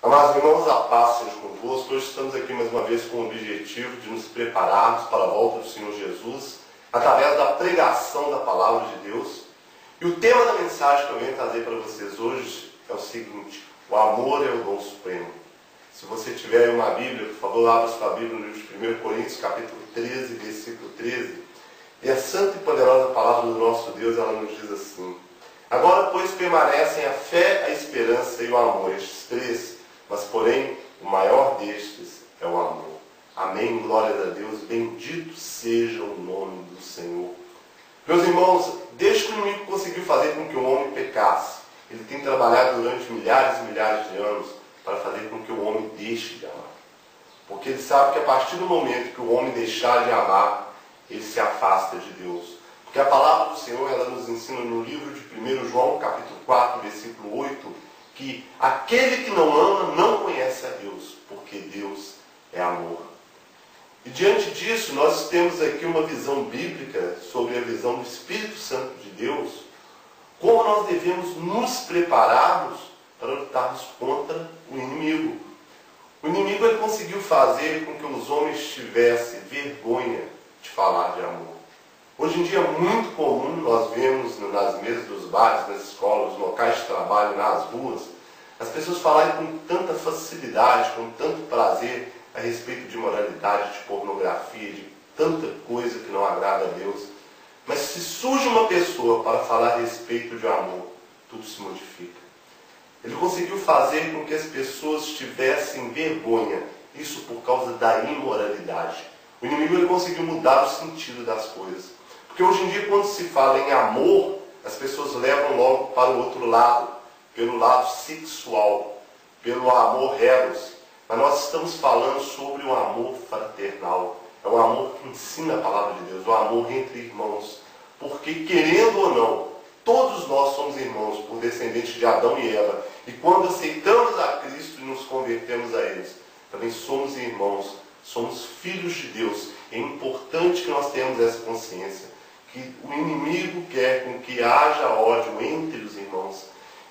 Amados irmãos, a paz seja convosco. Hoje estamos aqui mais uma vez com o objetivo de nos prepararmos para a volta do Senhor Jesus, através da pregação da Palavra de Deus. E o tema da mensagem que eu venho trazer para vocês hoje é o seguinte: o amor é o dom supremo. Se você tiver uma Bíblia, por favor, abra sua Bíblia no livro de 1 Coríntios, capítulo 13, versículo 13. E a santa e poderosa palavra do nosso Deus, ela nos diz assim: agora, pois, permanecem a fé, a esperança e o amor, estes três, mas, porém, o maior destes é o amor. Amém, glória a Deus, bendito seja o nome do Senhor. Meus irmãos, desde que o inimigo conseguiu fazer com que o homem pecasse, ele tem trabalhado durante milhares e milhares de anos para fazer com que o homem deixe de amar. Porque ele sabe que a partir do momento que o homem deixar de amar, ele se afasta de Deus. Porque a palavra do Senhor, ela nos ensina no livro de 1 João, capítulo 4, versículo 8, que aquele que não ama não conhece a Deus, porque Deus é amor. E diante disso, nós temos aqui uma visão bíblica sobre a visão do Espírito Santo de Deus, como nós devemos nos prepararmos para lutarmos contra o inimigo. O inimigo, ele conseguiu fazer com que os homens tivessem vergonha de falar de amor. Hoje em dia é muito comum, nós vemos nas mesas dos bares, nas escolas, nos locais de trabalho, nas ruas, as pessoas falarem com tanta facilidade, com tanto prazer a respeito de moralidade, de pornografia, de tanta coisa que não agrada a Deus. Mas se surge uma pessoa para falar a respeito de amor, tudo se modifica. Ele conseguiu fazer com que as pessoas tivessem vergonha, isso por causa da imoralidade. O inimigo, ele conseguiu mudar o sentido das coisas. Porque hoje em dia, quando se fala em amor, as pessoas levam logo para o outro lado, pelo lado sexual, pelo amor eros. Mas nós estamos falando sobre o amor fraternal. É o amor que ensina a palavra de Deus, o amor entre irmãos. Porque, querendo ou não, todos nós somos irmãos por descendentes de Adão e Eva. E quando aceitamos a Cristo e nos convertemos a eles, também somos irmãos, somos filhos de Deus. É importante que nós tenhamos essa consciência, que o inimigo quer com que haja ódio entre os irmãos.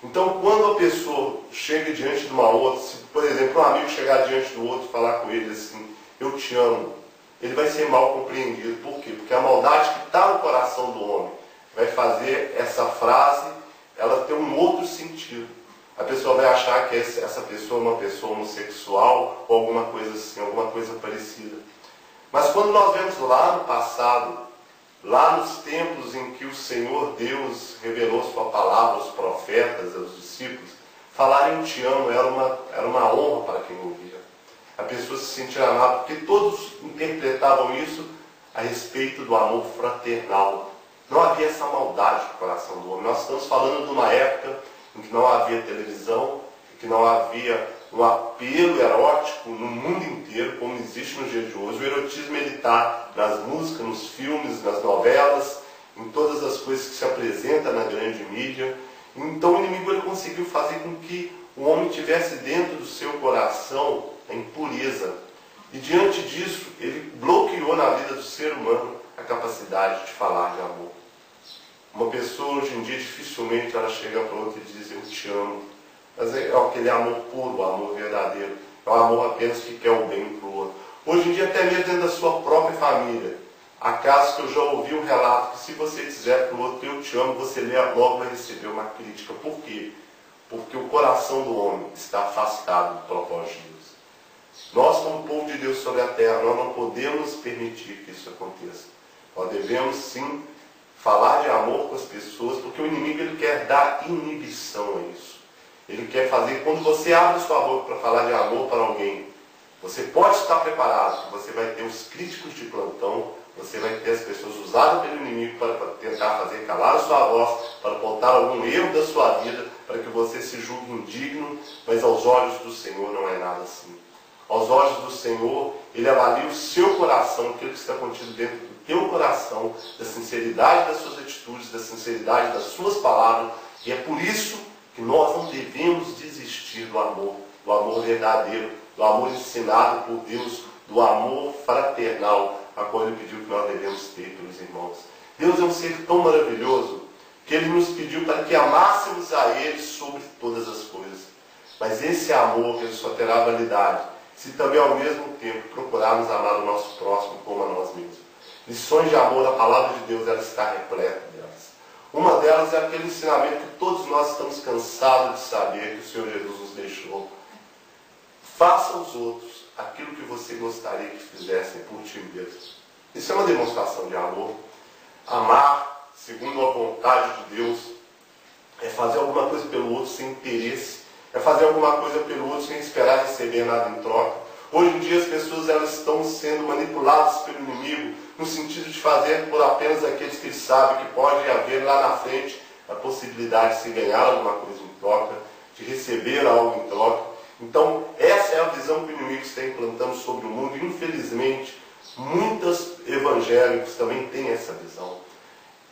Então, quando a pessoa chega diante de uma outra, se, por exemplo, um amigo chegar diante do outro e falar com ele assim, eu te amo, ele vai ser mal compreendido. Por quê? Porque a maldade que está no coração do homem vai fazer essa frase, ela ter um outro sentido. A pessoa vai achar que essa pessoa é uma pessoa homossexual ou alguma coisa assim, alguma coisa parecida. Mas quando nós vemos lá no passado, lá nos tempos em que o Senhor Deus revelou sua palavra aos profetas, aos discípulos, falar em te amo era uma honra para quem ouvia. A pessoa se sentia amada, porque todos interpretavam isso a respeito do amor fraternal. Não havia essa maldade no coração do homem. Nós estamos falando de uma época em que não havia televisão, em que não havia um apelo erótico no mundo inteiro, como existe nos dias de hoje. O erotismo está nas músicas, nos filmes, nas novelas, em todas as coisas que se apresentam na grande mídia. Então o inimigo, ele conseguiu fazer com que o homem tivesse dentro do seu coração a impureza. E diante disso, ele bloqueou na vida do ser humano a capacidade de falar de amor. Uma pessoa hoje em dia dificilmente ela chega para outra e diz eu te amo. Mas é aquele amor puro, o amor verdadeiro. É um amor apenas que quer o bem para o outro. Hoje em dia, até mesmo dentro da sua própria família. Há casos que eu já ouvi um relato que se você dizer para o outro eu te amo, você logo vai receber uma crítica. Por quê? Porque o coração do homem está afastado do propósito de Deus. Nós, como povo de Deus sobre a terra, nós não podemos permitir que isso aconteça. Nós devemos sim falar de amor com as pessoas, porque o inimigo, ele quer dar inibição a isso. Ele quer fazer, quando você abre sua boca para falar de amor para alguém, você pode estar preparado, você vai ter os críticos de plantão, você vai ter as pessoas usadas pelo inimigo para tentar fazer calar a sua voz, para apontar algum erro da sua vida, para que você se julgue indigno, mas aos olhos do Senhor não é nada assim. Aos olhos do Senhor, Ele avalia o seu coração, aquilo que está contido dentro do teu coração, da sinceridade das suas atitudes, da sinceridade das suas palavras, e é por isso que nós não devemos desistir do amor verdadeiro, do amor ensinado por Deus, do amor fraternal, a qual Ele pediu que nós devemos ter pelos irmãos. Deus é um ser tão maravilhoso que Ele nos pediu para que amássemos a Ele sobre todas as coisas. Mas esse amor, ele só terá validade se também ao mesmo tempo procurarmos amar o nosso próximo como a nós mesmos. Lições de amor, a palavra de Deus, ela está repleta delas. Uma delas é aquele ensinamento que todos nós estamos cansados de saber que o Senhor Jesus nos deixou. Faça aos outros aquilo que você gostaria que fizessem por ti mesmo. Isso é uma demonstração de amor. Amar, segundo a vontade de Deus, é fazer alguma coisa pelo outro sem interesse. É fazer alguma coisa pelo outro sem esperar receber nada em troca. Hoje em dia as pessoas elas estão sendo manipuladas pelo inimigo no sentido de fazer por apenas aqueles que sabem que pode haver lá na frente a possibilidade de se ganhar alguma coisa em troca, de receber algo em troca. Então essa é a visão que o inimigo está implantando sobre o mundo e infelizmente muitos evangélicos também têm essa visão.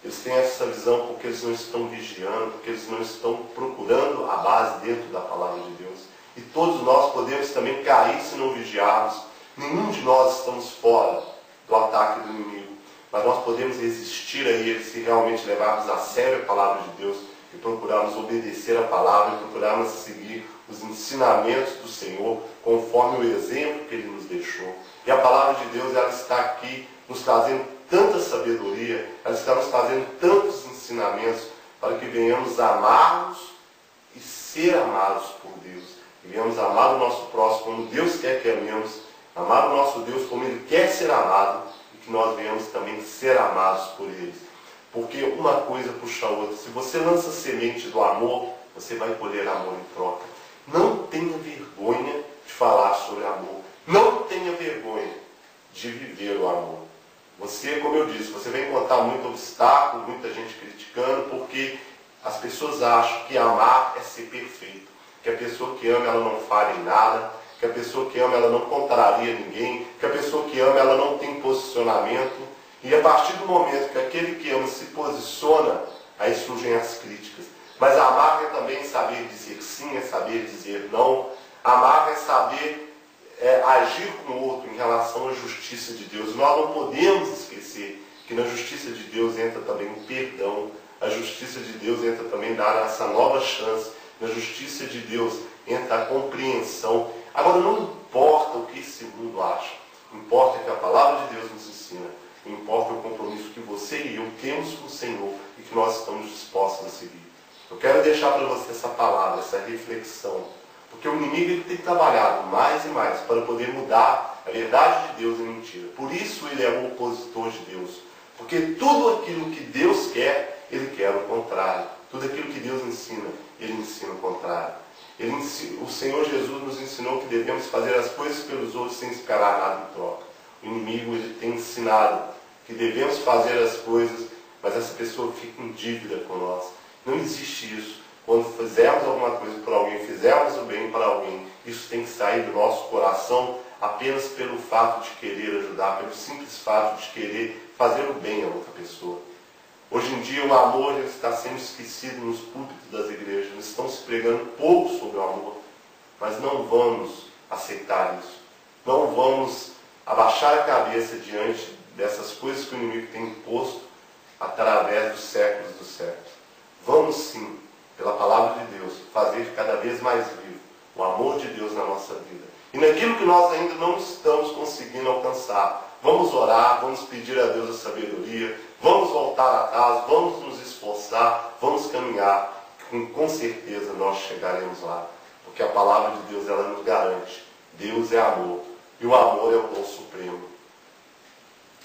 Eles têm essa visão porque eles não estão vigiando, porque eles não estão procurando a base dentro da palavra de Deus. E todos nós podemos também cair se não vigiarmos. Nenhum de nós estamos fora do ataque do inimigo. Mas nós podemos resistir a ele se realmente levarmos a sério a palavra de Deus e procurarmos obedecer a palavra e procurarmos seguir os ensinamentos do Senhor conforme o exemplo que Ele nos deixou. E a palavra de Deus ela está aqui nos trazendo tanta sabedoria, ela está nos trazendo tantos ensinamentos para que venhamos amar-nos e ser amados por Deus. E venhamos amar o nosso próximo como Deus quer que amemos, amar o nosso Deus como Ele quer ser amado e que nós venhamos também ser amados por Ele. Porque uma coisa puxa a outra. Se você lança a semente do amor, você vai colher amor em troca. Não tenha vergonha de falar sobre amor. Não tenha vergonha de viver o amor. Você, como eu disse, você vai encontrar muito obstáculo, muita gente criticando, porque as pessoas acham que amar é ser perfeito. Que a pessoa que ama, ela não falha em nada. Que a pessoa que ama, ela não contraria ninguém. Que a pessoa que ama, ela não tem posicionamento. E a partir do momento que aquele que ama se posiciona, aí surgem as críticas. Mas amar é também saber dizer sim, é saber dizer não. Amar é saber agir com o outro em relação à justiça de Deus. Nós não podemos esquecer que na justiça de Deus entra também o perdão. A justiça de Deus entra também dar essa nova chance. Na justiça de Deus entra a compreensão. Agora, não importa o que esse mundo acha. Importa que a palavra de Deus nos ensina. Importa o compromisso que você e eu temos com o Senhor e que nós estamos dispostos a seguir. Eu quero deixar para você essa palavra, essa reflexão. Porque o inimigo ele tem trabalhado mais e mais para poder mudar a verdade de Deus em mentira. Por isso ele é o opositor de Deus. Porque tudo aquilo que Deus quer, ele quer o contrário. Tudo aquilo que Deus ensina, ele ensina o contrário. O Senhor Jesus nos ensinou que devemos fazer as coisas pelos outros sem esperar nada em troca. O inimigo ele tem ensinado que devemos fazer as coisas, mas essa pessoa fica em dívida com nós. Não existe isso. Quando fizermos alguma coisa por alguém, fizermos o bem para alguém, isso tem que sair do nosso coração apenas pelo fato de querer ajudar, pelo simples fato de querer fazer o bem a outra pessoa. Hoje em dia o amor já está sendo esquecido nos púlpitos das igrejas. Eles estão se pregando pouco sobre o amor. Mas não vamos aceitar isso. Não vamos abaixar a cabeça diante dessas coisas que o inimigo tem imposto através dos séculos. Vamos sim, pela palavra de Deus, fazer cada vez mais vivo o amor de Deus na nossa vida. E naquilo que nós ainda não estamos conseguindo alcançar, vamos orar, vamos pedir a Deus a sabedoria, vamos voltar atrás, vamos nos esforçar, vamos caminhar, com certeza nós chegaremos lá. Porque a palavra de Deus ela nos garante, Deus é amor, e o amor é o dom supremo.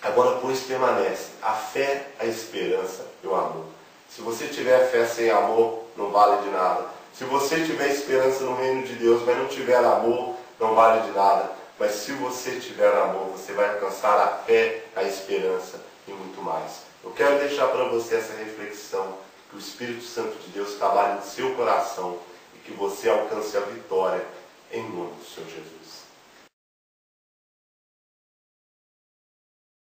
Agora, pois, permanece a fé, a esperança e o amor. Se você tiver fé sem amor, não vale de nada. Se você tiver esperança no reino de Deus, mas não tiver amor, não vale de nada. Mas se você tiver amor, você vai alcançar a fé, a esperança e muito mais. Eu quero deixar para você essa reflexão, que o Espírito Santo de Deus trabalhe no seu coração e que você alcance a vitória em nome do Senhor Jesus.